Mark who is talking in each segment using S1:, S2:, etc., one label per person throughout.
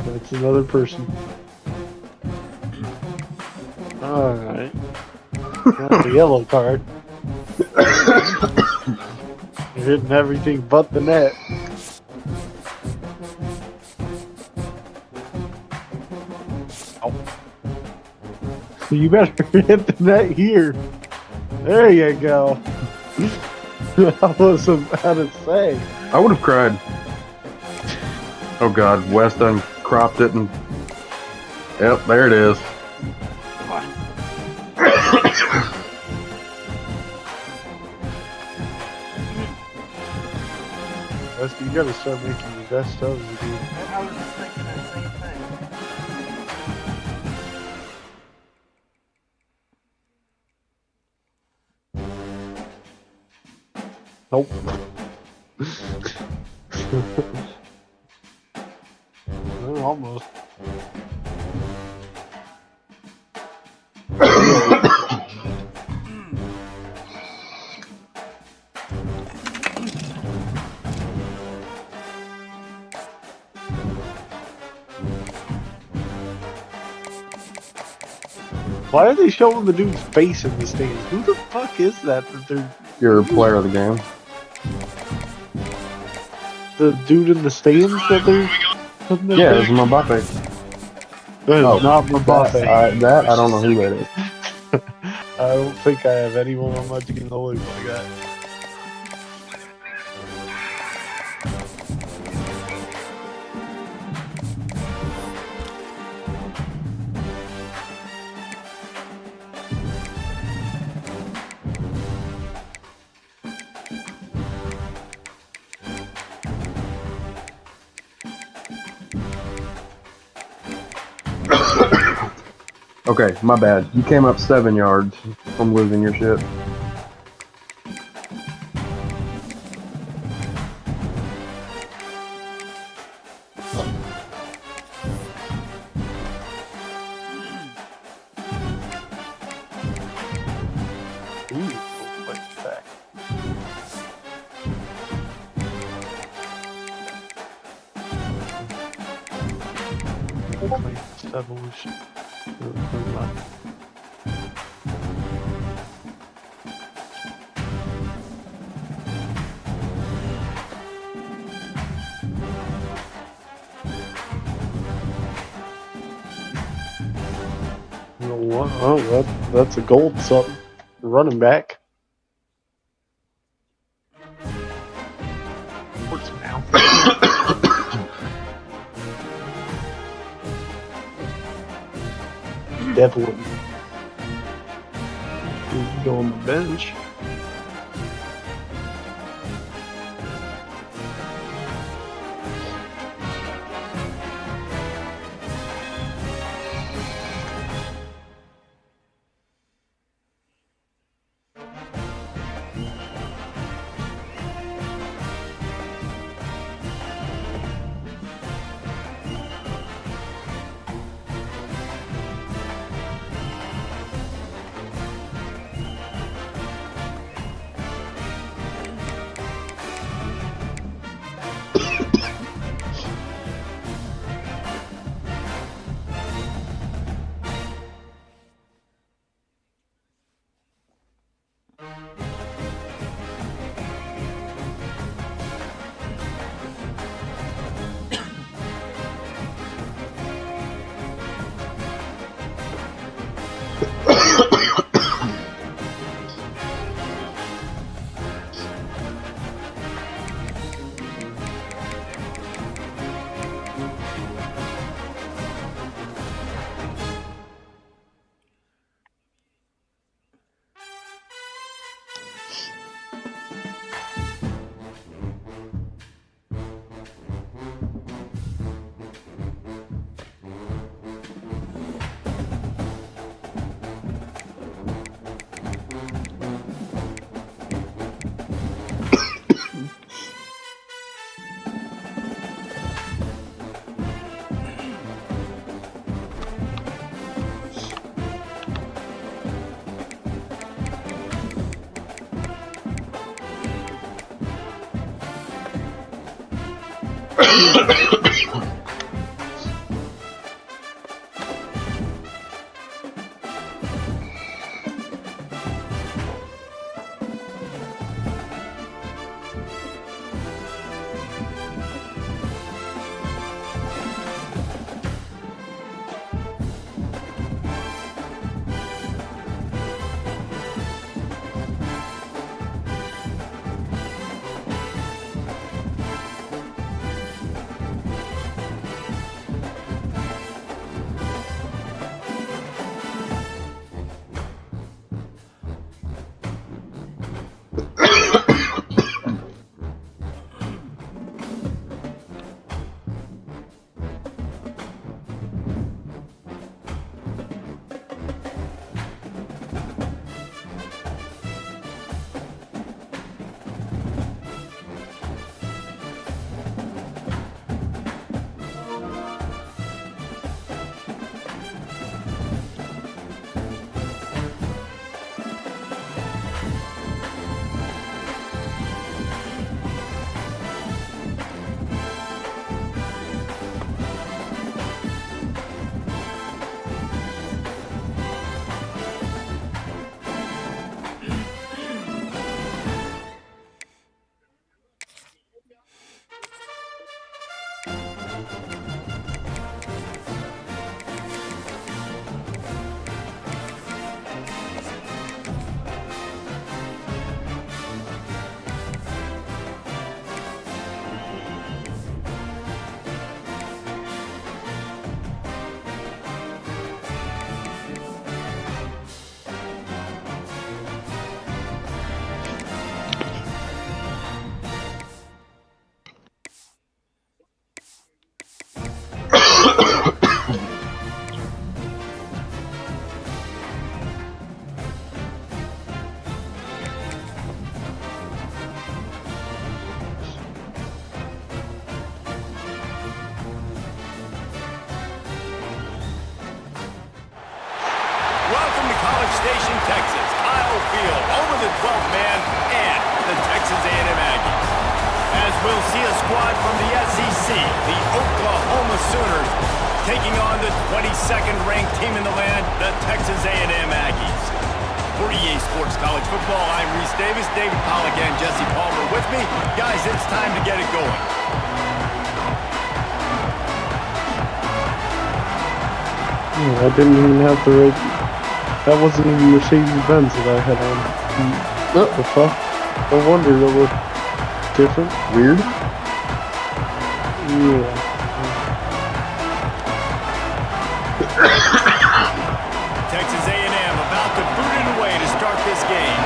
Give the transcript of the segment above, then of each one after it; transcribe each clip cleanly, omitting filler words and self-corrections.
S1: That's another person. Alright. That's a yellow card. You're hitting everything but the net. Oh. So you better hit the net here. There you go. I wasn't how to say.
S2: I would have cried. Oh god, West uncropped it and... Yep, there it is.
S1: West, you gotta start making the best of it, dude.
S3: I was just thinking that same thing.
S1: Nope. Almost. Why are they showing the dude's face in the stands? Who the fuck is that they're...
S2: You're a player of the game.
S1: The dude in the stands that they're putting their
S2: Yeah, it was
S1: face?
S2: Mbappe.
S1: That is
S2: Oh,
S1: not Mbappe.
S2: That, I don't know who that is.
S1: I don't think I have anyone on my team that looks like that.
S2: Okay, my bad. You came up 7 yards from losing your shit.
S1: Ooh, wait, back. Evolution. Oh, that's a gold something. Running back. What's now? Definitely. You can go on the bench.
S4: Station, Texas. Kyle Field over the 12th man and the Texas A&M Aggies. As we'll see a squad from the SEC, the Oklahoma Sooners, taking on the 22nd ranked team in the land, the Texas A&M Aggies. For EA Sports College Football, I'm Reese Davis, David Pollack, and Jesse Palmer with me. Guys, it's time to get it going.
S1: I didn't even have the right. That wasn't even Mercedes-Benz that I had on. What the fuck? No wonder that was different. Weird. Yeah.
S4: Texas A&M about to boot it away to start this game.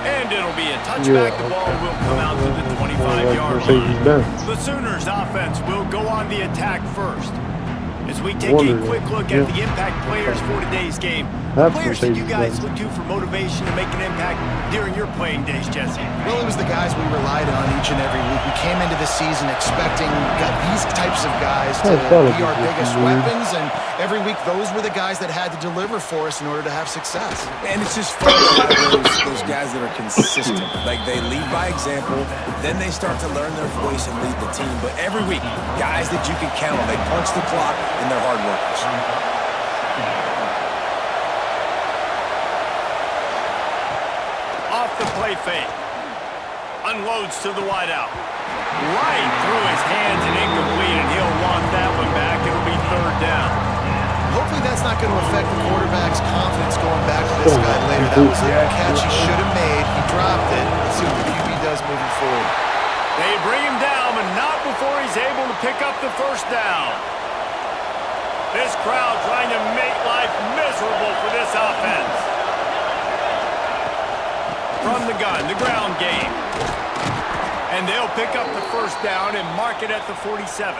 S4: And it'll be a touchback. The ball will come out to the 25-yard line. The Sooners offense will go on the attack first. As we take a quick look at the impact players for today's game, what players did you guys look to for motivation to make an impact during your playing days, Jesse?
S5: Well, it was the guys we relied on each and every week. We came into the season expecting these types of guys to be our biggest weapons, and every week those were the guys that had to deliver for us in order to have success.
S6: And it's just fun to have those guys that are consistent. Like, they lead by example, then they start to learn their voice and lead the team. But every week, guys that you can count on, they punch the clock and they're hard workers.
S4: Off the play fake. Unloads to the wideout. Right through his hands and incomplete, and he'll want that one back. It'll be third down.
S5: Hopefully that's not going to affect the quarterback's confidence going back to this guy later. That was a catch he should have made. He dropped it. Let's see what the QB does moving forward.
S4: They bring him down, but not before he's able to pick up the first down. This crowd trying to make life miserable for this offense. From the gun, the ground game. And they'll pick up the first down and mark it at the 47.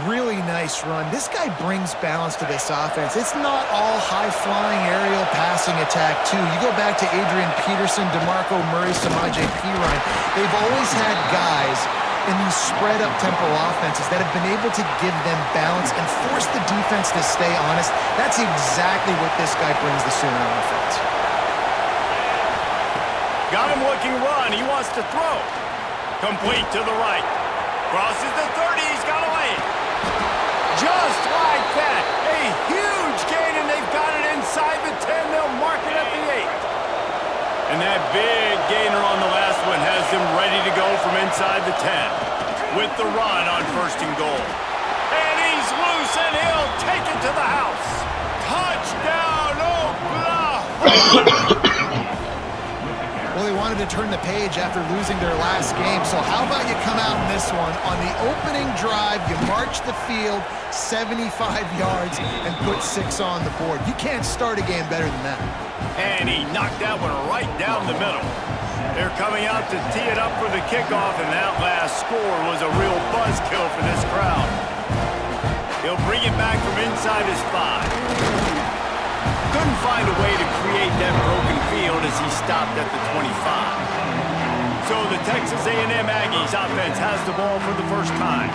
S5: Really nice run. This guy brings balance to this offense. It's not all high-flying aerial passing attack, too. You go back to Adrian Peterson, DeMarco Murray, Samaje Perine. They've always had guys in these spread-up tempo offenses that have been able to give them balance and force the defense to stay honest. That's exactly what this guy brings the Sooner offense.
S4: Got him looking run. He wants to throw. Complete to the right. Crosses the 30. He's got to lay it. Just like that. A huge gain, and they've got it inside the 10. They'll mark it at the 8. And that big gainer on the last one has them ready to go from inside the 10 with the run on first and goal. And he's loose, and he'll take it to the house. Touchdown, Oklahoma!
S5: Well, they wanted to turn the page after losing their last game, so how about you come out in this one? On the opening drive, you march the field 75 yards and put 6 on the board. You can't start a game better than that.
S4: And he knocked that one right down the middle. They're coming out to tee it up for the kickoff, and that last score was a real buzzkill for this crowd. He'll bring it back from inside his 5. Couldn't find a way to create that broken field as he stopped at the 25. So the Texas A&M Aggies offense has the ball for the first time.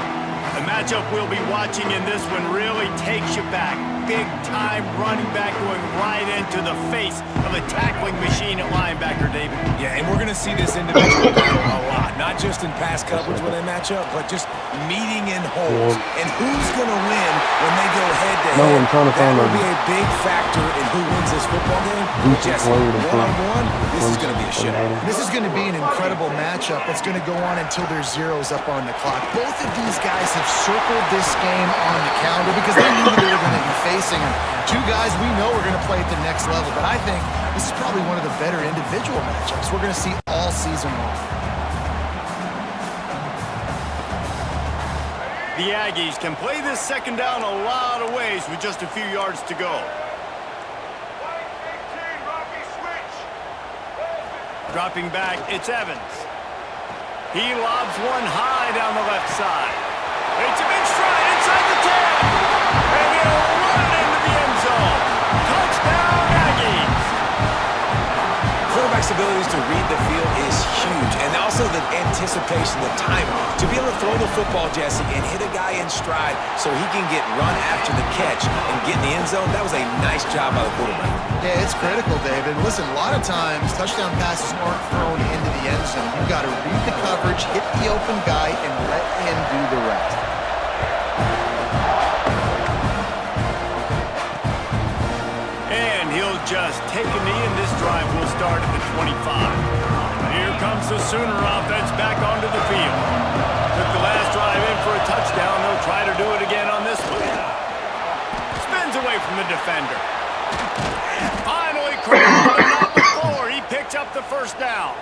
S4: The matchup we'll be watching in this one really takes you back. Big-time running back going right into the face of a tackling machine at linebacker, David.
S6: Yeah, and we're going to see this individual battle a lot. Not just in pass coverage when they match up, but just meeting in holes. And who's going to win when they go head-to-head? That will be a big factor in who wins this football game. Jesse, one-on-one, this is going to be a show.
S5: This is going to be an incredible matchup that's going to go on until there's zeros up on the clock. Both of these guys have circled this game on the calendar because they knew they were going to be facing two guys we know are going to play at the next level. But I think this is probably one of the better individual matchups we're going to see all season long.
S4: The Aggies can play this second down a lot of ways with just a few yards to go. Dropping back, it's Evans. He lobs one high down the left side. It's him in stride inside the 10. And he'll run into the end zone. Touchdown, Aggies.
S6: Quarterback quarterback's abilities to read the field is huge, and also the anticipation, the timing. To be able to throw the football, Jesse, and hit a guy in stride so he can get run after the catch and get in the end zone, that was a nice job by the quarterback.
S5: Yeah, it's critical, David. Listen, a lot of times touchdown passes aren't thrown into the end zone. You've got to read the coverage, hit the open guy, and let him do the rest.
S4: And he'll just take a knee, and this drive will start at the 25. Here comes the Sooner offense back onto the field. Took the last drive in for a touchdown. They'll try to do it again on this one. Spins away from the defender. Finally crawled, but not before. He picks up the first down.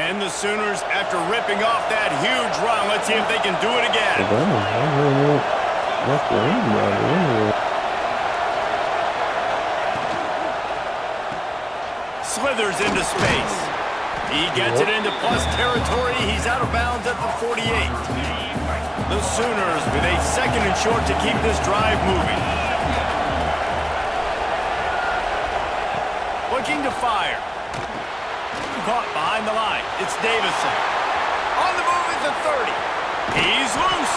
S4: And the Sooners, after ripping off that huge run, let's see if they can do it again. Slithers into space. He gets it into plus territory. He's out of bounds at the 48. The Sooners with a second and short to keep this drive moving. Looking to fire. Caught behind the line. It's Davison. On the move at the 30. He's loose.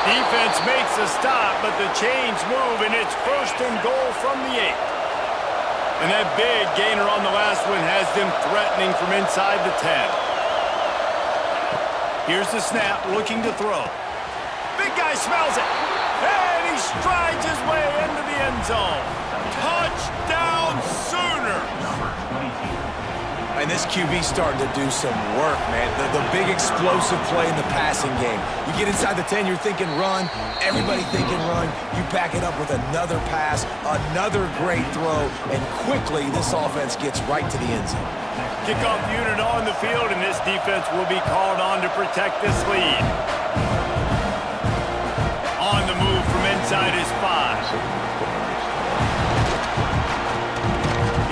S4: Defense makes a stop, but the chains move, and it's first and goal from the 8. And that big gainer on the last one has them threatening from inside the 10. Here's the snap, looking to throw. Big guy smells it. And he strides his way into the end zone. Touchdown Sooner.
S6: And this QB's starting to do some work, man. The big explosive play in the passing game. You get inside the 10, you're thinking run. Everybody thinking run. You back it up with another pass, another great throw, and quickly this offense gets right to the end zone.
S4: Kickoff unit on the field, and this defense will be called on to protect this lead. On the move from inside his 5.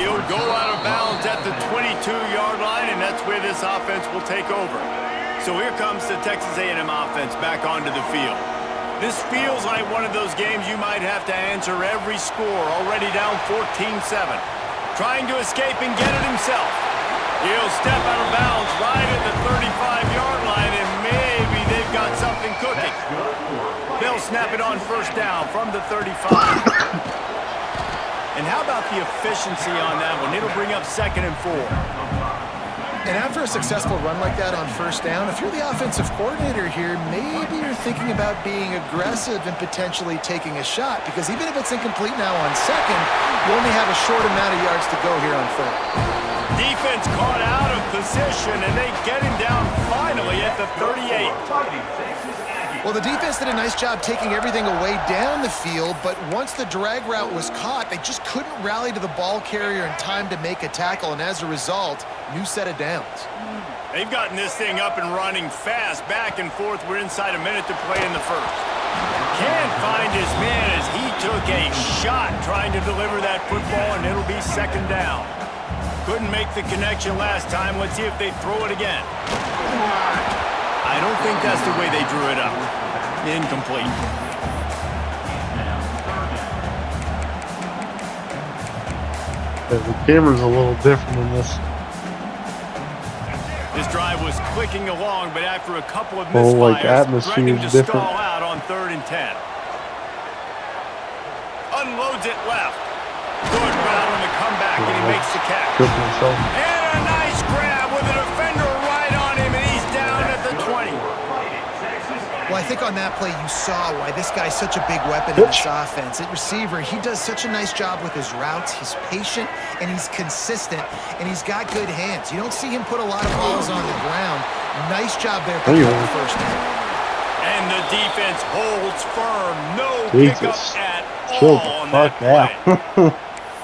S4: He'll go out of bounds at the 22-yard line, and that's where this offense will take over. So here comes the Texas A&M offense back onto the field. This feels like one of those games you might have to answer every score, already down 14-7. Trying to escape and get it himself. He'll step out of bounds right at the 35-yard line, and maybe they've got something cooking. They'll snap it on first down from the 35. And how about the efficiency on that one? It'll bring up 2nd and 4.
S5: And after a successful run like that on first down, if you're the offensive coordinator here, maybe you're thinking about being aggressive and potentially taking a shot, because even if it's incomplete now on second, you only have a short amount of yards to go here on third.
S4: Defense caught out of position, and they get him down finally at the 38.
S5: Well, the defense did a nice job taking everything away down the field, but once the drag route was caught, they just couldn't rally to the ball carrier in time to make a tackle, and as a result, new set of downs.
S4: They've gotten this thing up and running fast, back and forth. We're inside a minute to play in the first. Can't find his man as he took a shot trying to deliver that football, and it'll be 2nd down. Couldn't make the connection last time. Let's see if they throw it again. I don't think that's the way they drew it up. Incomplete.
S1: The camera's a little different in this.
S4: This drive was clicking along, but after a couple of misfires, threatening to stall out on 3rd and 10. Unloads it left. Good route on the comeback, and he makes the catch. And a nice grab with a defender right on him, and he's down at the 20.
S5: Well, I think on that play you saw why this guy's such a big weapon in this offense. At receiver, he does such a nice job with his routes. He's patient, and he's consistent, and he's got good hands. You don't see him put a lot of balls on the ground. Nice job there picking up the first down.
S4: And the defense holds firm. No pickup at all on that play.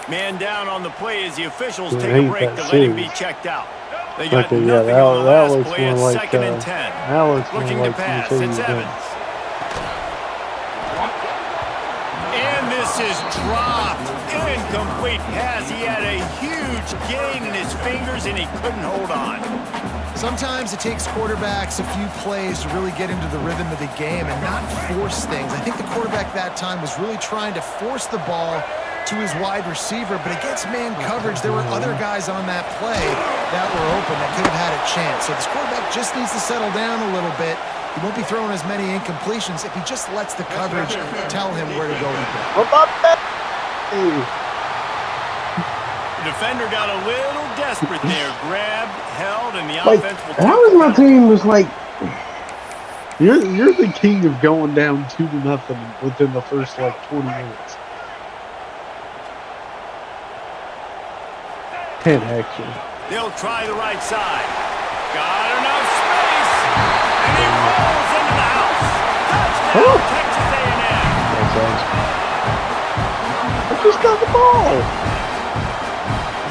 S4: Man down on the play as the officials take a break to let him be checked out. They got nothing on the last play at 2nd and 10. Looking to pass. It's Evans. And this is dropped. Incomplete pass. He had a huge gain in his fingers, and he couldn't hold on.
S5: Sometimes it takes quarterbacks a few plays to really get into the rhythm of the game and not force things. I think the quarterback that time was really trying to force the ball to his wide receiver, but against man coverage, there were other guys on that play that were open that could have had a chance. So this quarterback just needs to settle down a little bit. He won't be throwing as many incompletions if he just lets the coverage tell him where to go.
S4: The defender got a little desperate there. Grabbed, held, and the offense will take
S1: how is my team was like... You're the king of going down 2-0 within the first, 20 minutes. 10, actually.
S4: They'll try the right side. Got enough space. And he rolls into the house. Touchdown, Texas A&M.
S1: I just got the ball.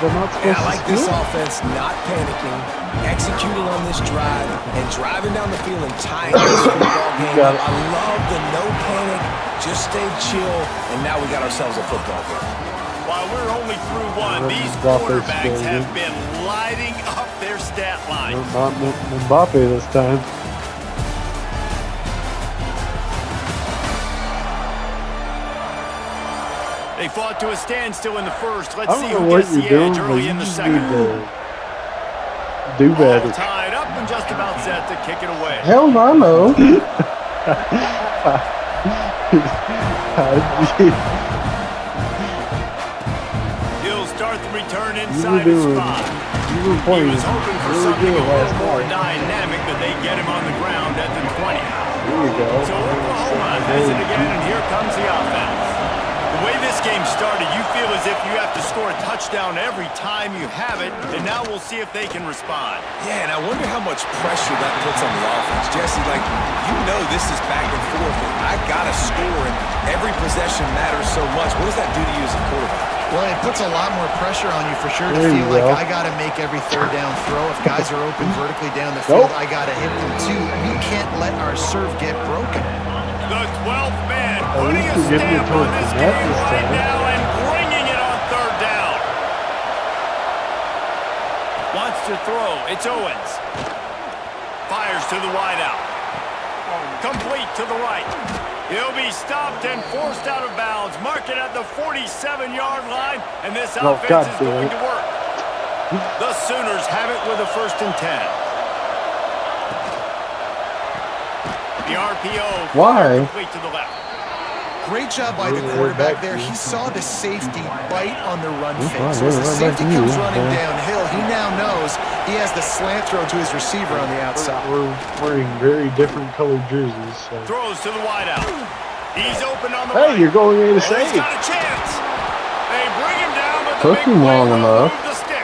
S1: They're not supposed
S6: I like
S1: to
S6: this
S1: score.
S6: offense not panicking, executing on this drive, and driving down the field and tying this football game up. I love the no panic, just stay chill, and now we got ourselves a football game.
S4: While we're only through one, these quarterbacks have been lighting up their stat line.
S1: Not Mbappe this time.
S4: They fought to a standstill in the first. Let's
S1: I
S4: see
S1: don't know
S4: who
S1: what
S4: gets the
S1: you're doing,
S4: edge
S1: but
S4: early
S1: you
S4: in the
S1: just
S4: second.
S1: need to do
S4: All
S1: better.
S4: tied up and just about set to kick it away.
S7: Hell no.
S4: He'll start the return inside his spot.
S1: You were
S4: He
S1: playing
S4: was hoping for
S1: really
S4: something
S1: good
S4: a little
S1: last
S4: more
S1: night.
S4: dynamic, but they get him on the ground at the 20.
S1: There you go.
S4: So Oklahoma has it again, and here comes the offense. The way this game started, you feel as if you have to score a touchdown every time you have it, and now we'll see if they can respond.
S6: Yeah, and I wonder how much pressure that puts on the offense. Jesse, this is back and forth, and I got to score, and every possession matters so much. What does that do to you as a quarterback?
S5: Well, it puts a lot more pressure on you for sure to
S1: There you
S5: feel like
S1: go.
S5: I got to make every third down throw. If guys are open vertically down the field, I got to hit them too. We can't let our serve get broken.
S4: The 12th man
S1: At
S4: putting
S1: least
S4: a
S1: you're getting it
S4: stamp on
S1: towards
S4: this
S1: the net
S4: game
S1: this
S4: right
S1: time.
S4: now and bringing it on third down. Wants to throw. It's Owens. Fires to the wideout. Complete to the right. He'll be stopped and forced out of bounds. Mark it at the 47-yard line, and this offense is going to work. The Sooners have it with a 1st and 10. The RPO.
S7: Why?
S4: Complete to the left.
S5: Great job by the quarterback there. He saw the safety bite on the run fake. So as the safety comes running downhill, he now knows he has the slant throw to his receiver on the outside.
S1: We're wearing very different colored jerseys. So.
S4: Throws to the wideout. He's open on the right.
S1: Hey, you're going in to
S4: He's
S1: save.
S4: got a chance. They bring him down, but the
S7: Took
S4: big
S7: him
S4: play
S7: long
S4: will
S7: enough.
S4: move the sticks.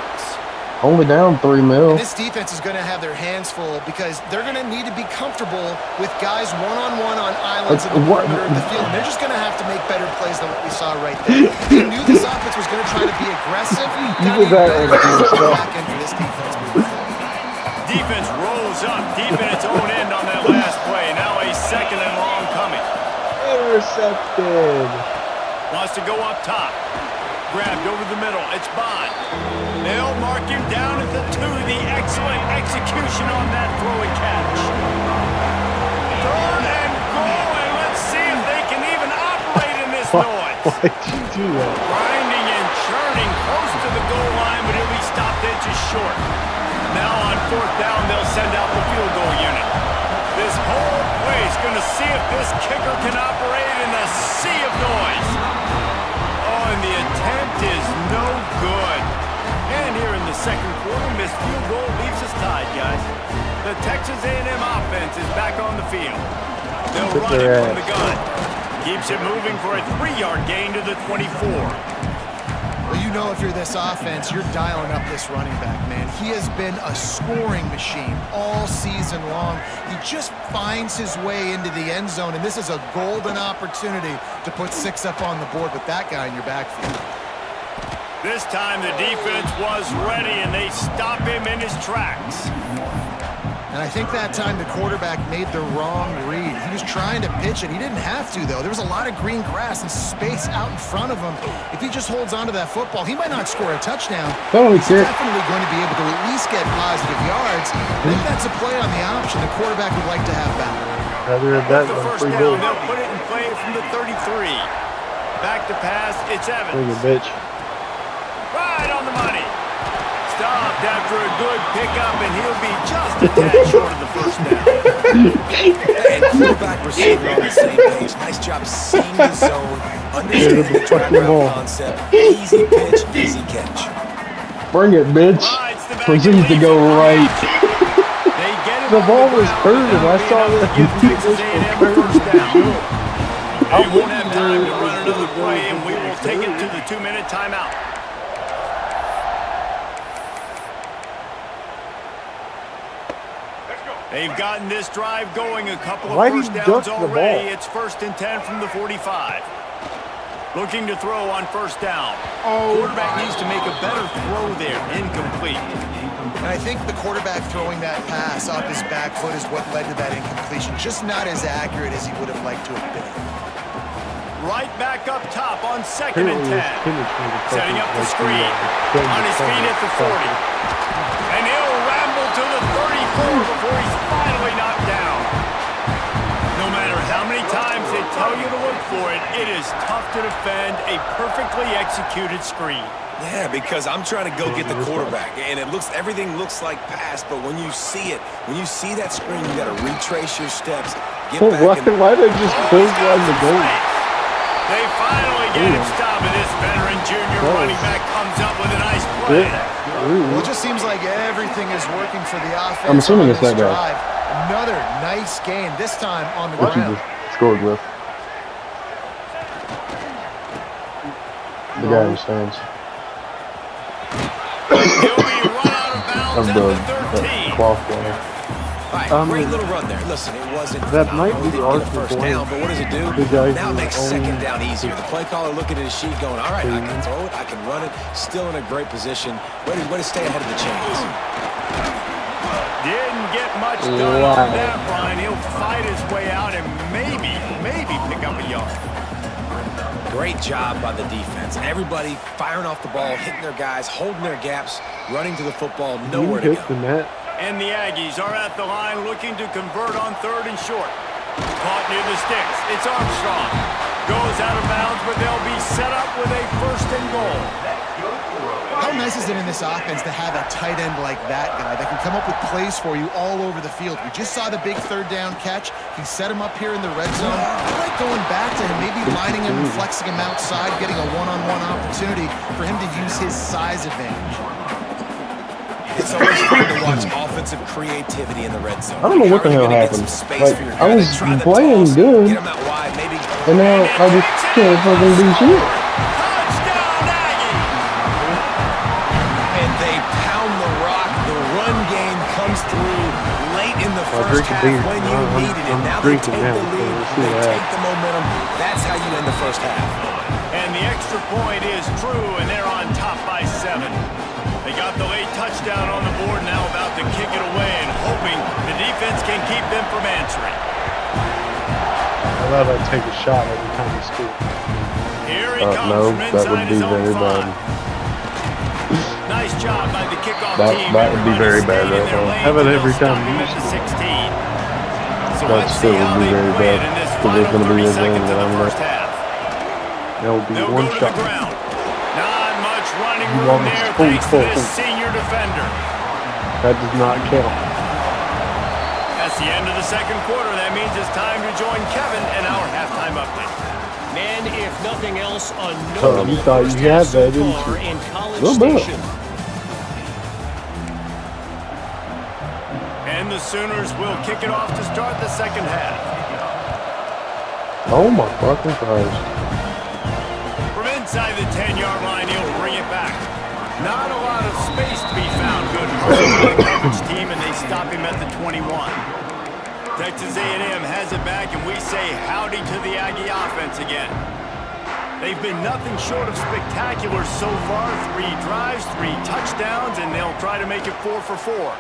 S7: Only down 3 mil.
S5: This defense is going to have their hands full because they're going to need to be comfortable with guys one-on-one on islands in the perimeter of the field. And they're just going to have to make better plays than what we saw right there. They knew this offense was going to try to be aggressive. Got to be better back end for this defense moving forward.
S4: Defense rolls up deep in its own end on that last play. Now a 2nd and long coming.
S1: Intercepted.
S4: Wants to go up top. Grabbed over the middle. It's Bond. They'll mark him down at the 2. The excellent execution on that throw and catch. 3rd and goal, and let's see if they can even operate in this noise.
S1: Why did you do that?
S4: Grinding and churning close to the goal line, but he'll be stopped inches short. Now on 4th down, they'll send out the field goal unit. This whole place going to see if this kicker can operate in a sea of noise. Oh, and the attempt is no good. And here in the second quarter, missed field goal leaves us tied, guys. The Texas A&M offense is back on the field. They'll run it from the gun. Keeps it moving for a 3-yard gain to the 24.
S5: Well, you know if you're this offense, you're dialing up this running back, man. He has been a scoring machine all season long. He just finds his way into the end zone, and this is a golden opportunity to put 6 up on the board with that guy in your backfield.
S4: This time the defense was ready, and they stop him in his tracks.
S5: And I think that time the quarterback made the wrong read. He was trying to pitch it. He didn't have to, though. There was a lot of green grass and space out in front of him. If he just holds onto that football, he might not score a touchdown.
S7: Holy
S5: He's
S7: shit.
S5: definitely going to be able to at least get positive yards. And if that's a play on the option, the quarterback would like to have back.
S1: Rather have that
S4: The
S1: than
S4: first
S1: free
S4: down,
S1: goal.
S4: they'll put it in play from the 33. Back to pass. It's
S1: Bring
S4: Evans.
S1: it, bitch.
S4: Right on the money. Stopped after a good pickup, and he'll be just a tad short of the first down.
S6: And fullback receiver on the same page. Nice job seeing the zone, understanding the track route concept. Easy pitch, easy catch.
S7: Bring it, bitch.
S4: Rides the back
S7: Proceeds
S4: and
S7: to
S4: leads
S7: go
S4: it
S7: right.
S4: They get it
S1: The
S4: on
S1: ball
S4: the
S1: was
S4: ground
S1: hurt, and I
S4: without
S1: saw
S4: being able
S1: that.
S4: to give Texas A&M a first down. They won't have time to run another play, and we will take it to the 2-minute timeout. They've gotten this drive going a couple of
S1: Why did
S4: first
S1: he
S4: downs
S1: duck the
S4: already.
S1: ball?
S4: It's 1st and 10 from the 45. Looking to throw on first down. Quarterback needs to make a better throw there. Incomplete.
S5: And I think the quarterback throwing that pass off his back foot is what led to that incompletion. Just not as accurate as he would have liked to have been.
S4: Right back up top on 2nd and 10. Setting up the
S1: Like
S4: screen. On his feet at the 40. And he'll ramble to the 34 before he's finally knocked down. No matter how many times they tell you to look for it, it is tough to defend a perfectly executed screen.
S6: Yeah, because I'm trying to go get the quarterback, and everything looks like pass, but when you see it, when you see that screen, you got to retrace your steps, get back.
S1: Why did they just close line the goal?
S4: They finally get him stopped, and this veteran junior running back comes up with a nice play.
S5: Well, it just seems like everything is working for the offense.
S7: I'm assuming it's
S5: on this
S7: that guy.
S5: drive. Another nice game, this time on the
S7: What you
S5: ground.
S7: just scored with. The guy who stands.
S4: He'll be run out of bounds
S7: Of
S4: at
S7: the
S4: the 13.
S7: cloth player.
S6: All right, great little run there. Listen, it wasn't
S1: that might
S6: phenomenal.
S1: be
S6: Didn't get a
S1: Arthur
S6: first
S1: Blank.
S6: down, but what does it do?
S1: The guy
S6: Now it
S1: who
S6: makes
S1: owns-
S6: second down easier. The play caller looking at his sheet going, all right, I can throw it, I can run it, still in a great position. Way to stay ahead of the chains.
S4: Didn't get much done on that run. He'll fight his way out and maybe pick up a yard.
S6: Great job by the defense. Everybody firing off the ball, hitting their guys, holding their gaps, running to the football, nowhere to
S1: hit
S6: go.
S1: the net.
S4: And the Aggies are at the line looking to convert on 3rd and short. Caught near the sticks. It's Armstrong. Goes out of bounds, but they'll be set up with a 1st and goal.
S5: How nice is it in this offense to have a tight end like that guy that can come up with plays for you all over the field? We just saw the big 3rd down catch. He set him up here in the red zone. I like going back to him, maybe lining him and flexing him outside, getting a one-on-one opportunity for him to use his size advantage.
S6: It's always fun to watch offensive creativity in the red zone.
S7: I don't know what the
S6: How are you
S7: hell
S6: gonna get some
S7: happened.
S6: space
S7: Like,
S6: for your
S7: I
S6: guy?
S7: was
S6: They try the
S7: playing
S6: toss,
S7: good.
S6: Get him out wide, maybe.
S7: And now I just can't fucking do shit.
S4: Touchdown, Aggies!
S6: And they pound the rock. The run game comes through late in the first
S1: drinking
S6: half
S1: beer.
S6: when you needed it.
S1: I'm
S6: Now they
S1: drinking
S6: take
S1: now,
S6: the
S1: so
S6: lead.
S1: we'll see
S6: They
S1: that.
S6: take the momentum. That's how you end the first half.
S4: And the extra point is true, and they're on top by 7. They got the late touchdown on the board, now about to kick it away and hoping the defense can keep them from answering.
S1: I thought I'd take a shot every time he scored.
S4: Here he comes
S7: No,
S4: from
S7: that
S4: inside
S7: would be
S4: his own
S7: very
S4: 5.
S7: bad.
S4: Nice job by the kickoff
S7: That-
S4: team.
S7: that would be very
S4: Everybody
S7: bad
S4: stayed in
S7: right
S4: their
S7: there.
S4: lanes
S1: Have it
S4: and
S1: every
S4: they'll
S1: time
S4: stop him
S1: you
S4: at the
S1: score.
S4: 16. So
S7: That
S4: let's
S7: still
S4: see
S7: would
S4: how
S7: be
S4: they
S7: very
S4: play it
S7: bad,
S4: in this
S7: 'cause there's
S4: final
S7: gonna be
S4: 30
S7: a game
S4: seconds of
S7: that
S4: the
S7: I'm
S4: first half.
S1: There will be
S4: They'll
S1: one
S4: go to
S1: shot.
S4: the ground. Not much running
S1: You
S4: room
S1: almost
S4: there
S1: pulled
S4: thanks to
S1: full.
S4: this senior defender.
S1: That does not count.
S4: That's the end of the second quarter. That means it's time to join Kevin and our halftime update.
S8: Man, if nothing else, a
S1: Oh,
S8: notable
S1: you thought
S8: first
S1: you
S8: half
S1: had
S8: so
S1: that, didn't
S8: far
S1: you?
S8: in College
S7: Little bit.
S8: Station.
S4: And the Sooners will kick it off to start the second half.
S7: Oh my fucking Christ.
S4: From inside the 10-yard line, he'll bring it back. Not a lot of space to be found. Good hustle by the coverage team, and they stop him at the 21. Texas A&M has it back, and we say howdy to the Aggie offense again. They've been nothing short of spectacular so far. 3 drives, 3 touchdowns, and they'll try to make it 4 for 4.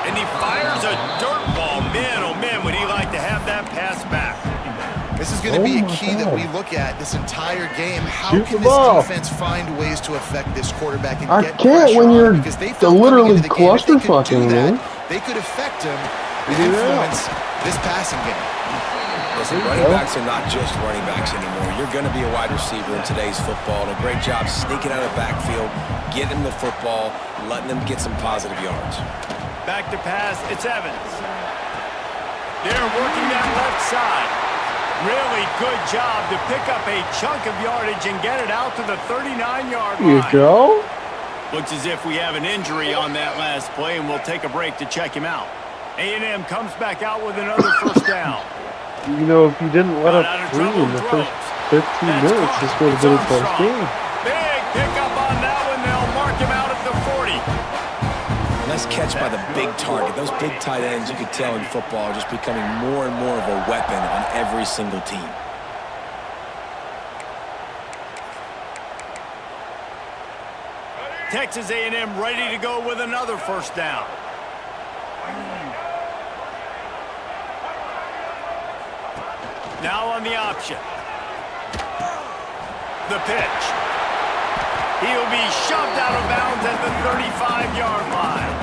S4: And he fires a dirt ball. Man, oh man, would he like to have that pass back.
S5: This is going to be
S7: Oh
S5: a
S7: my
S5: key that
S7: God.
S5: we look at this entire game. How
S1: Shoot
S5: can
S1: the
S5: this
S1: ball.
S5: defense find ways to affect this quarterback and
S7: I
S5: get
S7: can't
S5: pressure
S7: when
S5: on
S7: you're
S5: him? Because they felt
S7: literally
S5: coming into the game, if they could
S7: cluster-fucking,
S5: do that,
S7: man.
S5: they could affect him and
S1: do that.
S5: influence this passing game.
S6: Listen, running backs are not just running backs anymore. You're going to be a wide receiver in today's football. And a great job sneaking out of the backfield, getting them the football, letting them get some positive yards.
S4: Back to pass, it's Evans. They're working that left side. Really good job to pick up a chunk of yardage and get it out to the 39-yard line.
S1: You go.
S4: Looks as if we have an injury on that last play, and we'll take a break to check him out. A&M comes back out with another first down.
S1: You know, if you didn't let up 3 in the first 15 minutes, this would have been a close game.
S4: Big pickup on that one. They'll mark him out at the 40.
S6: Nice catch by the big target. Those big tight ends, you could tell in football, are just becoming more and more of a weapon on every single team.
S4: Texas A&M ready to go with another first down. Now on the option. The pitch. He'll be shoved out of bounds at the 35-yard line.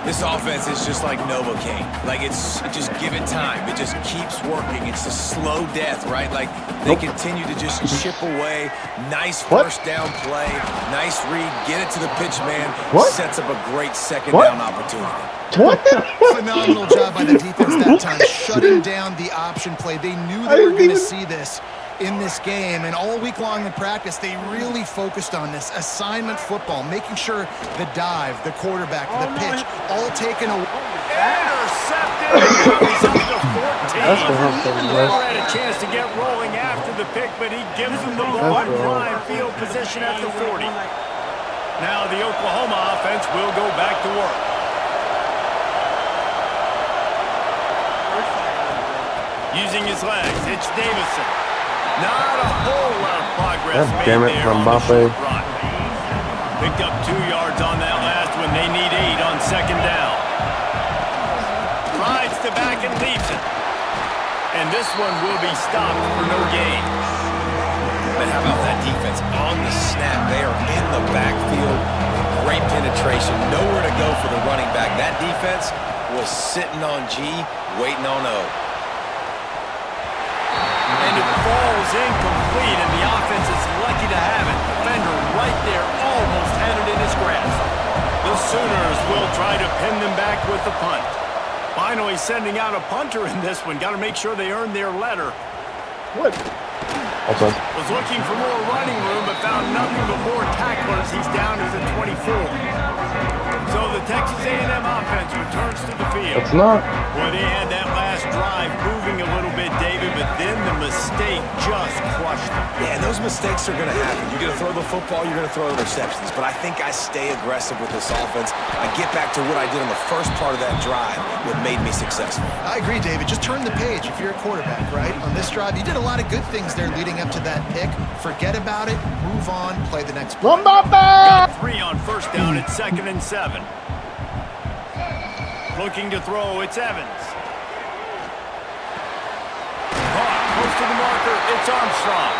S6: This offense is just like Novocaine. Like, just give it time. It just keeps working. It's a slow death, right? Like, they continue to just chip away. Nice first down play. Nice read. Get it to the pitch man. Sets up a great second down opportunity.
S5: Phenomenal job by the defense that time, shutting down the option play. They knew they were going to see this in this game, and all week long in practice, they really focused on this assignment football, making sure the dive, the quarterback, the pitch, all taken away.
S4: Intercepted. He's up to 14. Never had a chance to get rolling after the pick, but he gives him the ball in prime field position at the 40. Now the Oklahoma offense will go back to work. Using his legs, it's Davison. Not a whole lot of progress made
S2: damn it,
S4: there on the
S2: Mbappe.
S4: short run. Picked up 2 yards on that last one. They need 8 on second down. Rides to back and leaves it. And this one will be stopped for no gain.
S6: But how about that defense on the snap? They are in the backfield. Great penetration. Nowhere to go for the running back. That defense was sitting on G, waiting on O.
S4: And it falls incomplete, and the offense is lucky to have it. Defender right there, almost had it in his grasp. The Sooners will try to pin them back with the punt. Finally sending out a punter in this one. Got to make sure they earn their letter.
S1: What?
S4: Was looking for more running room, but found nothing but more tacklers. He's down at the 24. So the Texas A&M offense returns to the field.
S7: It's not.
S4: Boy, they had that last drive moving a little bit, David, but then the mistake just crushed them.
S6: Yeah, and those mistakes are going to happen. You're going to throw the football, you're going to throw interceptions. But I think I stay aggressive with this offense. I get back to what I did on the first part of that drive that made me successful.
S5: I agree, David. Just turn the page if you're a quarterback, right? On this drive, you did a lot of good things there leading up to that pick. Forget about it, move on, play the next play.
S4: Got 3 on first down at 2nd and 7. Looking to throw, it's Evans. Caught, close to the marker, it's Armstrong.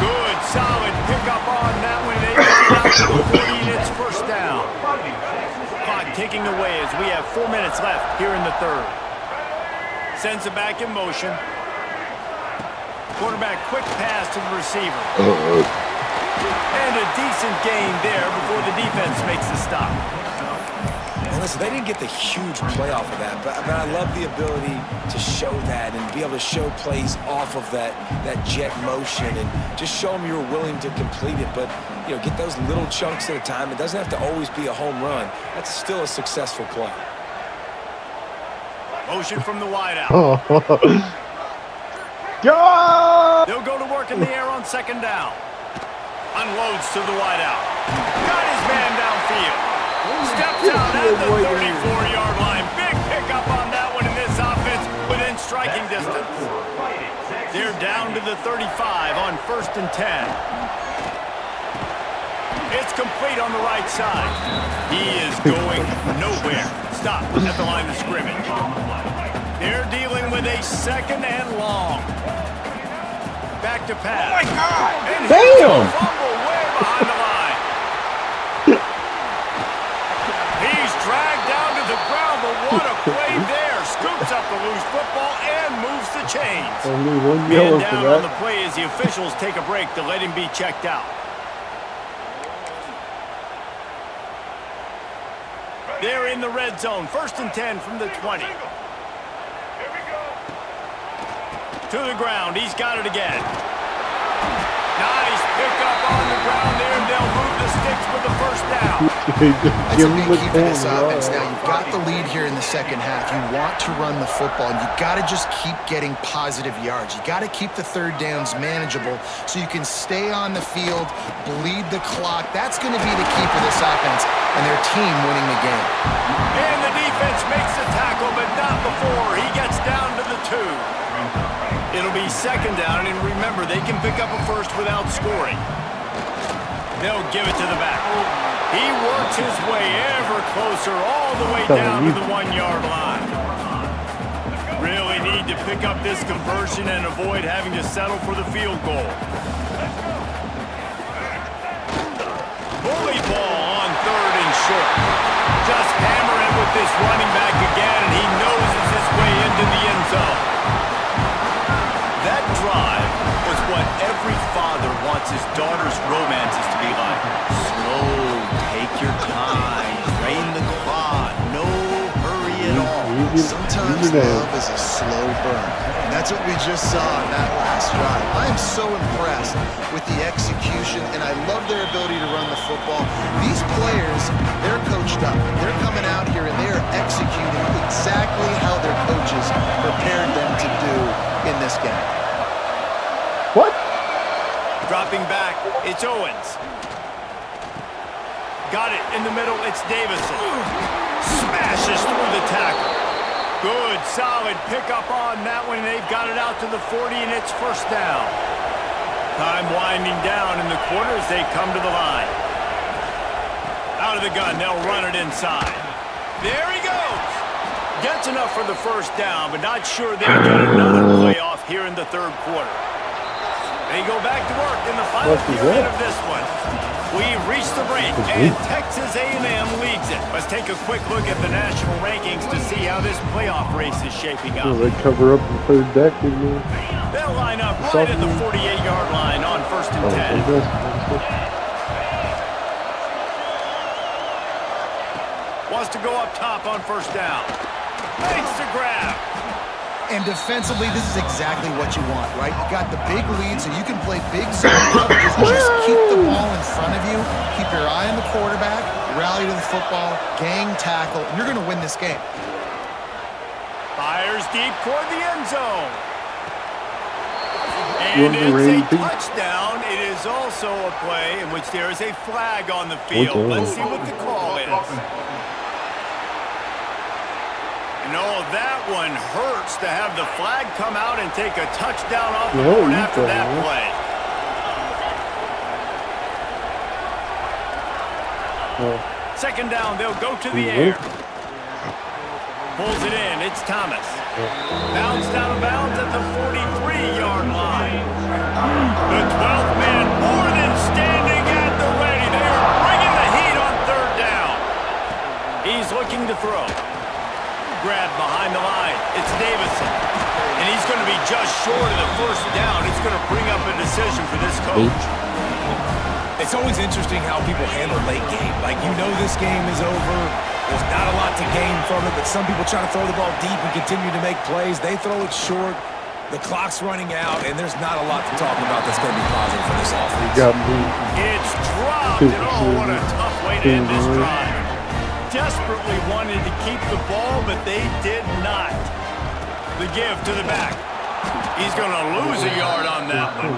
S4: Good, solid pickup on that one. They get it out to the 40, and it's first down. Clock ticking away as we have 4 minutes left here in the third. Sends it back in motion. Quarterback quick pass to the receiver. And a decent gain there before the defense makes the stop.
S6: And listen, they didn't get the huge play off of that, but I love the ability to show that and be able to show plays off of that jet motion and just show them you're willing to complete it. But, you know, get those little chunks at a time. It doesn't have to always be a home run. That's still a successful play.
S4: Motion from the wideout.
S1: Go!
S4: They'll go to work in the air on second down. Unloads to the wideout. Got his man downfield. Steps out at the 34-yard line. Big pickup on that one in this offense within striking distance. They're down to the 35 on 1st and 10. It's complete on the right side. He is going nowhere. Stop at the line of scrimmage. They're dealing with a 2nd and long. Back to pass. Oh, my God. And
S7: damn!
S4: Fumble way behind the line. He's dragged down to the ground, but what a play there. Scooped picks up the loose football and moves the chains.
S1: Only one
S4: Man
S1: yellow
S4: down
S1: for
S4: on the
S1: that.
S4: play as the officials take a break to let him be checked out. They're in the red zone. 1st and 10 from the 20. To the ground. He's got it again. Nice pickup on the ground there, and they'll move the sticks for the 1st down.
S5: That's a big key for this offense. Now, you've got the lead here in the second half. You want to run the football, and you've got to just keep getting positive yards. You got to keep the 3rd downs manageable so you can stay on the field, bleed the clock. That's going to be the key for this offense and their team winning the game.
S4: And the defense makes the tackle, but not before he gets down to the 2. It'll be 2nd down, and remember, they can pick up a 1st without scoring. They'll give it to the back. He works his way ever closer, all the way down to the 1-yard line. Really need to pick up this conversion and avoid having to settle for the field goal. Bully ball on 3rd and short. Just hammer it with this running back again, and he noses his way into the end zone. That drive was what every father wants his daughter's romances to be like. Slow, take your time, drain the clock, no hurry at all.
S5: Sometimes love is a slow burn. And that's what we just saw in that last drive. I am so impressed with the execution, and I love their ability to run the football. These players, they're coached up. They're coming out here, and they're executing exactly how their coaches prepared them to do in this game.
S1: What?
S4: Dropping back, it's Owens. Got it in the middle, it's Davison. Smashes through the tackle. Good, solid pickup on that one. They've got it out to the 40, and it's 1st down. Time winding down in the quarter as they come to the line. Out of the gun, they'll run it inside. There he goes. Gets enough for the 1st down, but not sure they'll get another playoff here in the 3rd quarter. They go back to work in the final period of this one. We've reached the break, and Texas A&M leads it. Let's take a quick look at the national rankings to see how this playoff race is shaping up.
S1: They cover up the 3rd deck again.
S4: They'll line up right at the 48-yard line on 1st and 10. Wants to go up top on 1st down. Makes the grab.
S5: And defensively, this is exactly what you want, right? You got the big lead, so you can play big zone coverages. Just keep the ball in front of you. Keep your eye on the quarterback. Rally to the football. Gang tackle. And you're going to win this game.
S4: Fires deep toward the end zone. And it's a touchdown. It is also a play in which there is a flag on the field. Let's see what the call is. No, that one hurts to have the flag come out and take a touchdown off the board after that play. 2nd down, they'll go to the air. Pulls it in, it's Thomas. Bounced out of bounds at the 43-yard line. The 12th man more than standing at the ready. They are bringing the heat on 3rd down. He's looking to throw. Grab behind the line. It's Davison. And he's going to be just short of the 1st down. It's going to bring up a decision for this coach.
S6: It's always interesting how people handle late game. Like, you know this game is over. There's not a lot to gain from it, but some people try to throw the ball deep and continue to make plays. They throw it short. The clock's running out, and there's not a lot to talk about that's going to be positive for this offense.
S4: It's dropped, and oh, what a tough way to end this drive. Desperately wanted to keep the ball, but they did not. The give to the back. He's going to lose a yard on that one.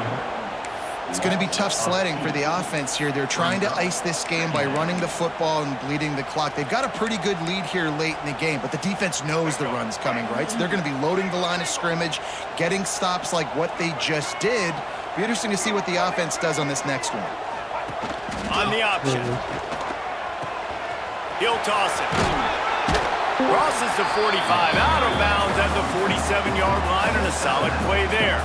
S5: It's going to be tough sledding for the offense here. They're trying to ice this game by running the football and bleeding the clock. They've got a pretty good lead here late in the game, but the defense knows the run's coming, right? So they're going to be loading the line of scrimmage, getting stops like what they just did. Be interesting to see what the offense does on this next one.
S4: On the option. He'll toss it. Crosses the 45, out of bounds at the 47-yard line, and a solid play there.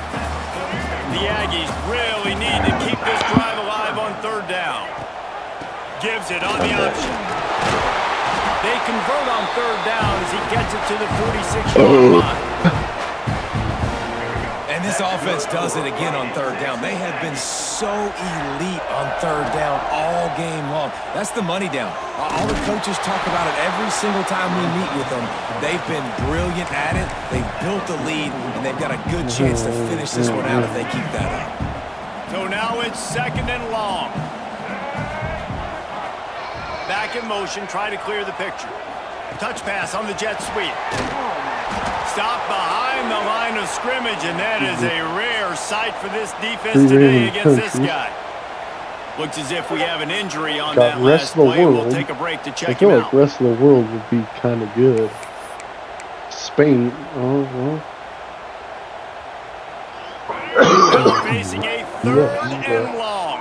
S4: The Aggies really need to keep this drive alive on 3rd down. Gives it on the option. They convert on third down as he gets it to the 46-yard line.
S6: And this offense does it again on third down. They have been so elite on third down all game long. That's the money down. All the coaches talk about it every single time we meet with them. They've been brilliant at it. They've built the lead, and they've got a good chance to finish this one out if they keep that up.
S4: So now it's 2nd and long. Back in motion, try to clear the picture. Touch pass on the jet sweep. Stop behind the line of scrimmage, and that is a rare sight for this defense today against this guy. Looks as if we have an injury on that last play. We'll take a break to check him out.
S1: I feel like rest of the world would be kind of good. Spain.
S4: Facing a 3rd and long.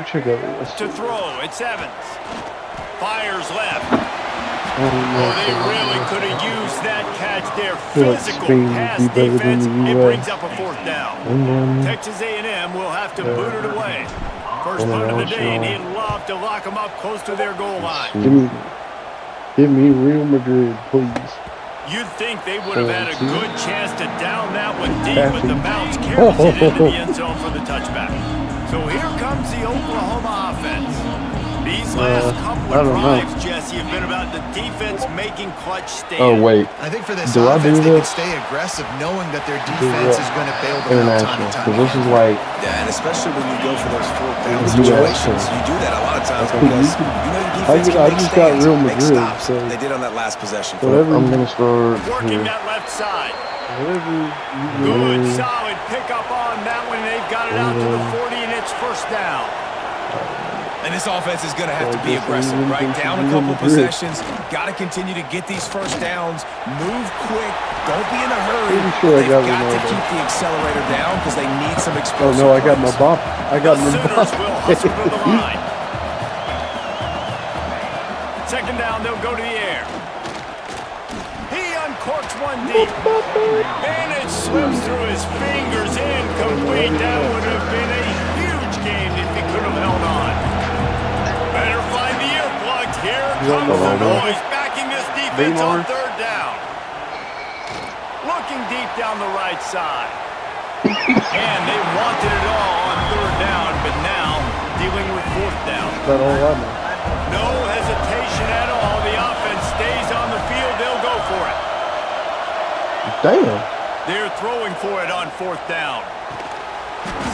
S1: Check out this.
S4: To throw, it's Evans. Fires left. Oh, they really could have used that catch there. Physical pass defense. It brings up a 4th down. Texas A&M will have to boot it away. First punt of the day, and he'd love to lock them up close to their goal line.
S1: Give me Real Madrid, please.
S4: You'd think they would have had a good chance to down that one deep, but the bounce carries it into the end zone for the touchback. So here comes the Oklahoma offense. These last couple of drives, Jesse, have been about the defense making clutch stands.
S7: Oh, wait.
S5: I think for this offense, they can stay aggressive knowing that their defense is going to bail them out time and time again.
S7: This is like...
S6: Yeah, and especially when you go for those 4th down situations, you do that a lot of times because you know your defense can make stands, make stops. They did on that last possession.
S7: I'm going to start
S4: working that left side. Good, solid pickup on that one. They've got it out to the 40, and it's 1st down.
S6: And this offense is going to have to be aggressive, right? Down a couple possessions. Got to continue to get these 1st downs. Move quick. Don't be in a hurry. They've got to keep the accelerator down because they need some explosive.
S1: Oh, no, I got my bop. I got my bop.
S4: Will hustle to the line. 2nd down, they'll go to the air. He uncorks one deep. And it slips through his fingers. Incomplete. That would have been a huge game if he could have held on. Better find the earplugs. Here comes the noise, backing this defense on 3rd down. Looking deep down the right side. And they wanted it all on 3rd down, but now dealing with 4th down. No hesitation at all. The offense stays on the field. They'll go for it.
S1: Damn.
S4: They're throwing for it on 4th down.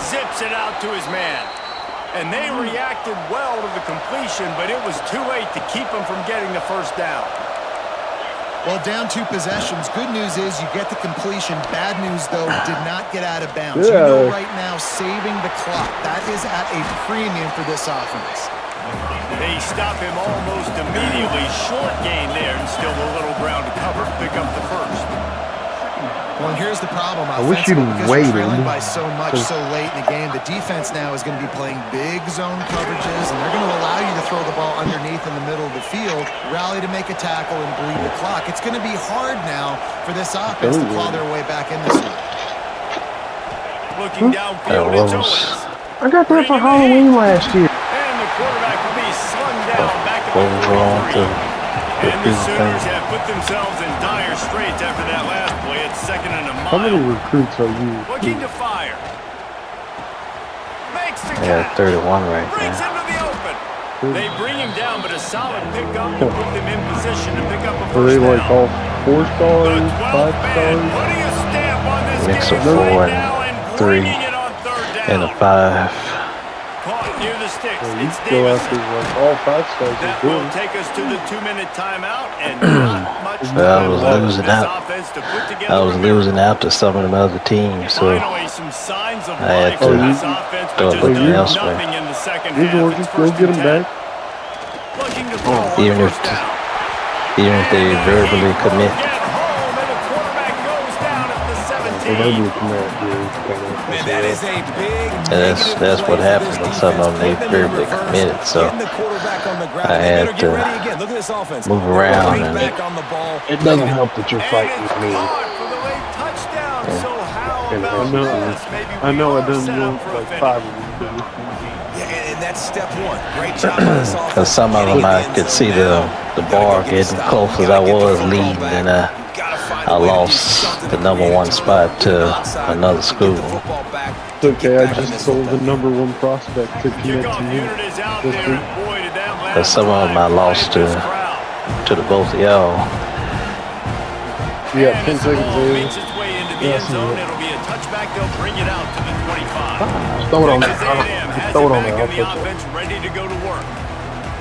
S4: Zips it out to his man. And they reacted well to the completion, but it was too late to keep them from getting the 1st down.
S5: Well, down 2 possessions. Good news is you get the completion. Bad news, though, did not get out of bounds. You know right now, saving the clock. That is at a premium for this offense.
S4: They stop him almost immediately. Short gain there, and still a little ground to cover. Pick up the 1st.
S5: Well, and here's the problem.
S1: I wish you'd waited.
S5: Trailing by so much so late in the game. The defense now is going to be playing big zone coverages, and they're going to allow you to throw the ball underneath in the middle of the field, rally to make a tackle, and bleed the clock. It's going to be hard now for this offense to claw their way back in this one.
S4: Looking downfield, it's Owens.
S7: I got that for Halloween last year.
S4: And the quarterback will be slung down back at the 43. And the Sooners have put themselves in dire straits after that last play. It's 2nd and a mile.
S1: How many recruits are you?
S4: Looking to fire. Makes the
S9: catch. 31 right
S4: Brings him to the open. They bring him down, but a solid pickup to put them in position to pick up a 1st down.
S1: Are they like all 4 stars, 5 stars?
S4: Putting a stamp on this
S9: mix of
S4: game
S9: 4
S4: right now
S9: and 3
S4: it on 3rd down.
S9: and a 5.
S4: Caught near the sticks.
S1: You
S4: It's
S1: go
S4: Davidson.
S1: after like all 5 stars.
S4: That will take us to the 2-minute timeout, and not much
S9: I was
S4: time
S9: losing
S4: for this
S9: out.
S4: offense to put together
S9: I was
S4: a
S9: losing out to some of them other teams, so
S4: Finally, some signs of
S9: I
S4: life
S9: had to
S4: for this offense,
S9: go
S4: but just
S9: looking
S4: done
S9: elsewhere.
S4: nothing in the second
S1: You're
S4: half.
S1: going
S4: It's
S1: to go
S4: 1st
S1: get
S4: and 10.
S1: him back.
S4: Looking to throw on
S9: even if
S4: 1st down.
S9: they verbally commit.
S4: Get home, and the quarterback goes down at the 17.
S6: Man, that is a big
S9: That's what happens when some of them they verbally committed. So I had to move around, and
S7: It doesn't help that you're fighting with me.
S1: I know I done like 5 of them.
S6: Yeah, and that's step 1. Great job by this offense.
S9: because some of them I could see the the bar getting close as I was leading, and I lost the #1 spot to another school.
S1: It's okay, I just told the #1 prospect to commit to me this week.
S9: But some of them I lost to the both of y'all.
S1: You got 10 seconds there.
S4: It'll be a touchback. They'll bring it out to the 25.
S7: Just throw it on there.
S4: Has
S7: Throw it
S4: it
S7: on
S4: back
S7: there.
S4: in the offense, ready to go to work.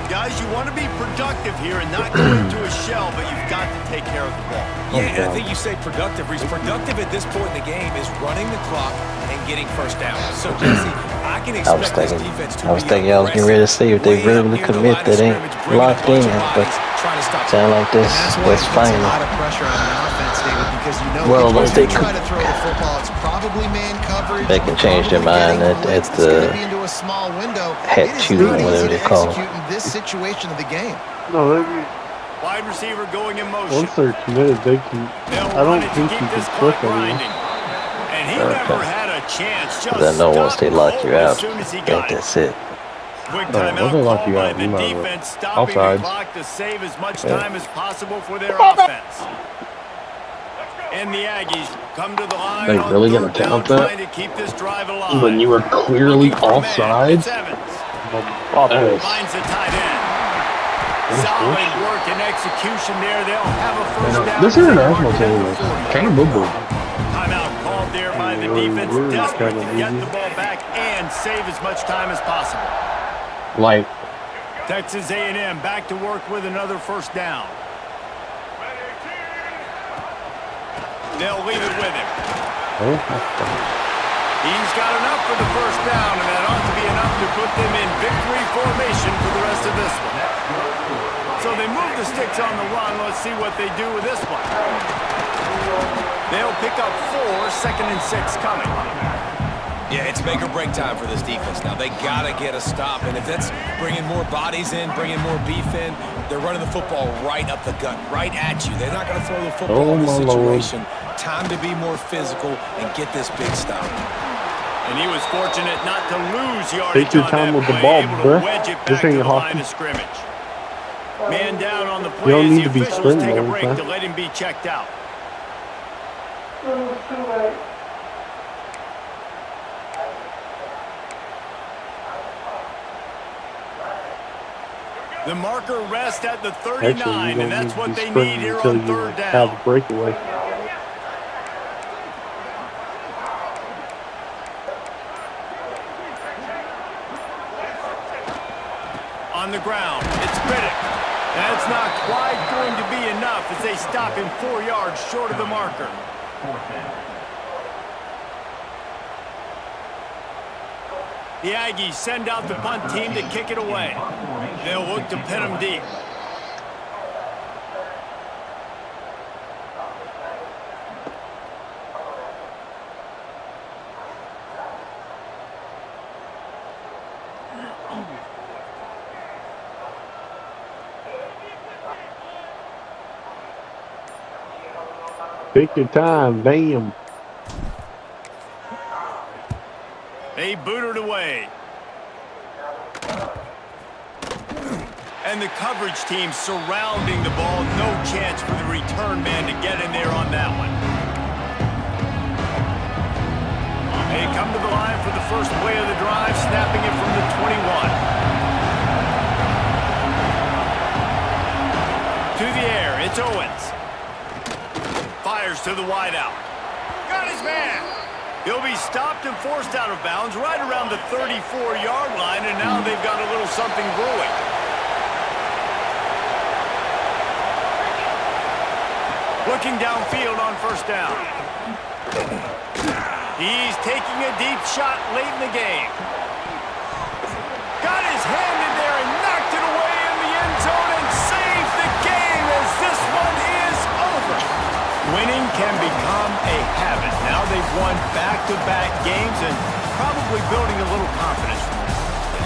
S4: Guys, you want to be productive here and not go into a shell, but you've got to take care of the ball.
S6: Yeah, I think you say productive. Reese. Productive at this point in the game is running the clock and getting first down. So, Jesse, I can expect this defense to
S9: I was thinking I was getting ready to see if they really commit that ain't locked in, but sound like this was fine.
S5: A lot of pressure on the offense, David, because you know
S9: Well,
S5: if
S9: they
S5: you try to throw the football, it's probably man coverage.
S9: They can change their mind at the
S5: into a small window.
S9: hat shooting, whatever they call it.
S5: In this situation of the game.
S1: No,
S4: Wide receiver going in motion.
S1: once they're committed, they can. I don't think you can click anymore.
S4: And he never had a chance. Just
S9: Because I know once they lock you out,
S4: as soon as he
S9: I
S4: got
S9: think that's it.
S4: Quick
S7: once
S4: timeout
S7: they lock
S4: called
S7: you
S4: by
S7: out,
S4: the
S7: you might as well.
S4: defense, stopping the
S7: Offsides.
S4: clock to save as much time as possible for their offense. And the Aggies come to the line.
S7: They
S4: on
S7: really gonna
S4: third down,
S7: count that?
S4: trying to keep this drive alive.
S7: When you were clearly
S4: Looking for man.
S7: offside?
S4: It's Evans.
S7: Yes.
S4: Finds the tight end. Solid work and execution there. They'll have a first down.
S7: This international team is kind of boo-boo.
S4: Timeout called there by the defense.
S1: We're
S4: Desperate
S1: kinda
S4: to get
S1: easy.
S4: the ball back and save as much time as possible.
S7: Like,
S4: Texas A&M back to work with another first down. They'll leave it with him. He's got enough for the first down, and that ought to be enough to put them in victory formation for the rest of this one. So they move the sticks on the run. Let's see what they do with this one. They'll pick up 4, 2nd and 6 coming.
S6: Yeah, it's make or break time for this defense now. They got to get a stop, and if that's bringing more bodies in, bringing more beef in, they're running the football right up the gut, right at you. They're not going to throw the football in this situation. Time to be more physical and get this big stop.
S4: And he was fortunate not to lose yardage.
S1: Take your time with the ball, bruh. This ain't hockey.
S4: Line of scrimmage. Man down on the play.
S1: You don't need
S4: as
S1: to be
S4: the officials
S1: sprinting
S4: take a
S1: all the
S4: break
S1: time.
S4: to let him be checked out. The marker rests at the 39,
S1: Actually, you
S4: and
S1: don't
S4: that's
S1: need
S4: what
S1: to be
S4: they need
S1: sprinting
S4: here
S1: until
S4: on
S1: you
S4: third down.
S1: have a breakaway.
S4: On the ground, it's Riddick. That's not quite going to be enough as they stop him 4 yards short of the marker. The Aggies send out the punt team to kick it away. They'll look to pin him deep.
S1: Take your time, bam.
S4: They boot it away. And the coverage team surrounding the ball. No chance for the return man to get in there on that one. They come to the line for the first play of the drive, snapping it from the 21. To the air, it's Owens. Fires to the wideout. Got his man. He'll be stopped and forced out of bounds right around the 34-yard line, and now they've got a little something brewing. Looking downfield on first down. He's taking a deep shot late in the game. Got his hand in there and knocked it away in the end zone and saved the game as this one is over. Winning can become a habit. Now they've won back-to-back games and probably building a little confidence from it.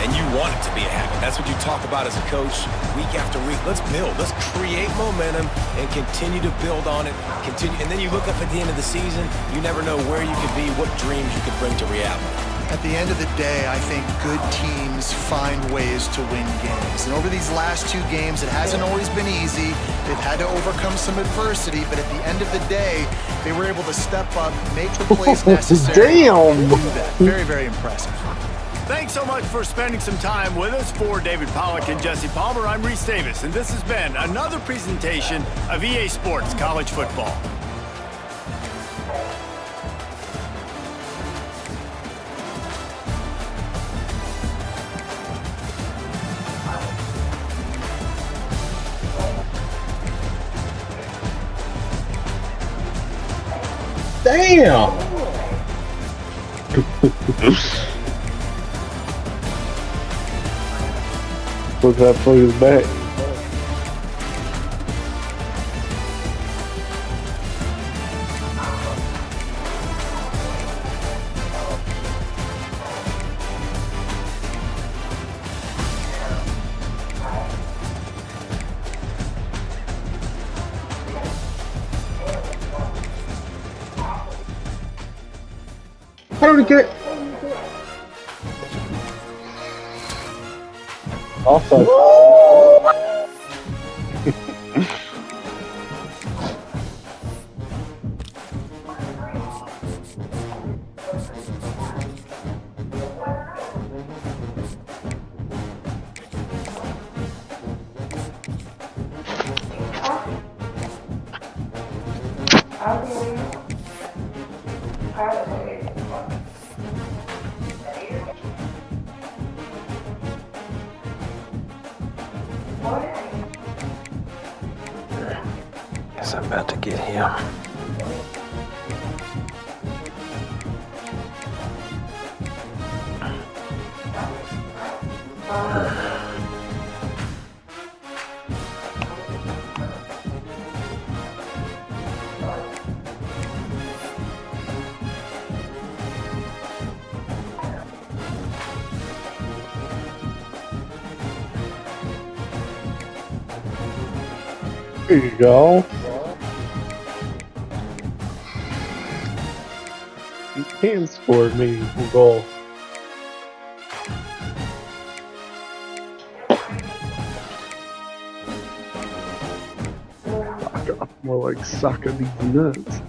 S6: And you want it to be a habit. That's what you talk about as a coach week after week. Let's build. Let's create momentum and continue to build on it. Continue, and then you look up at the end of the season, you never know where you could be, what dreams you could bring to reality.
S5: At the end of the day, I think good teams find ways to win games. And over these last 2 games, it hasn't always been easy. They've had to overcome some adversity, but at the end of the day, they were able to step up, make the plays necessary.
S1: Damn!
S5: To do that. Very, very impressive.
S4: Thanks so much for spending some time with us. For David Pollack and Jesse Palmer, I'm Reese Davis, and this has been another presentation of EA Sports College Football.
S7: Damn!
S1: Look that fucker's back.
S7: How did he get?
S1: Also.
S9: Guess I'm about to get him.
S1: There you go. You can score a meaningful goal. More like sucking these nuts.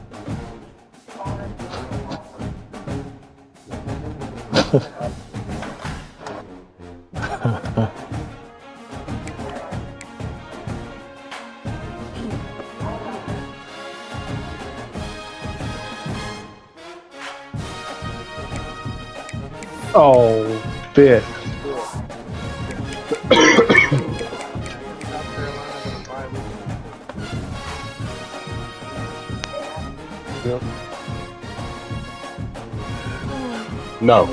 S1: Oh, bitch. Yep.
S7: No.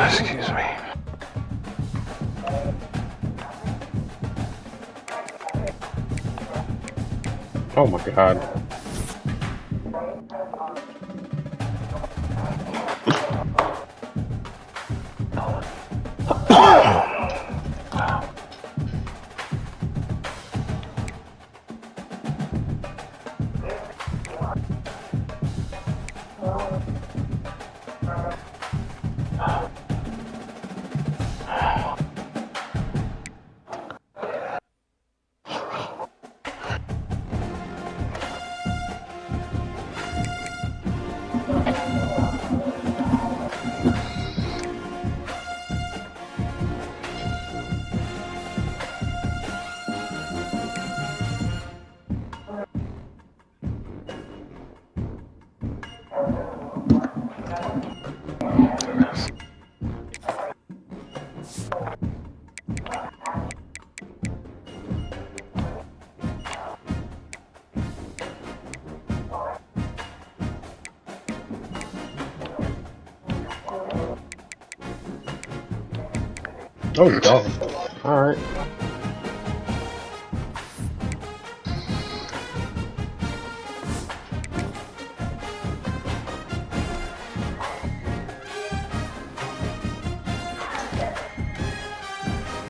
S9: Excuse me.
S7: Oh my god. Oh, God. Alright.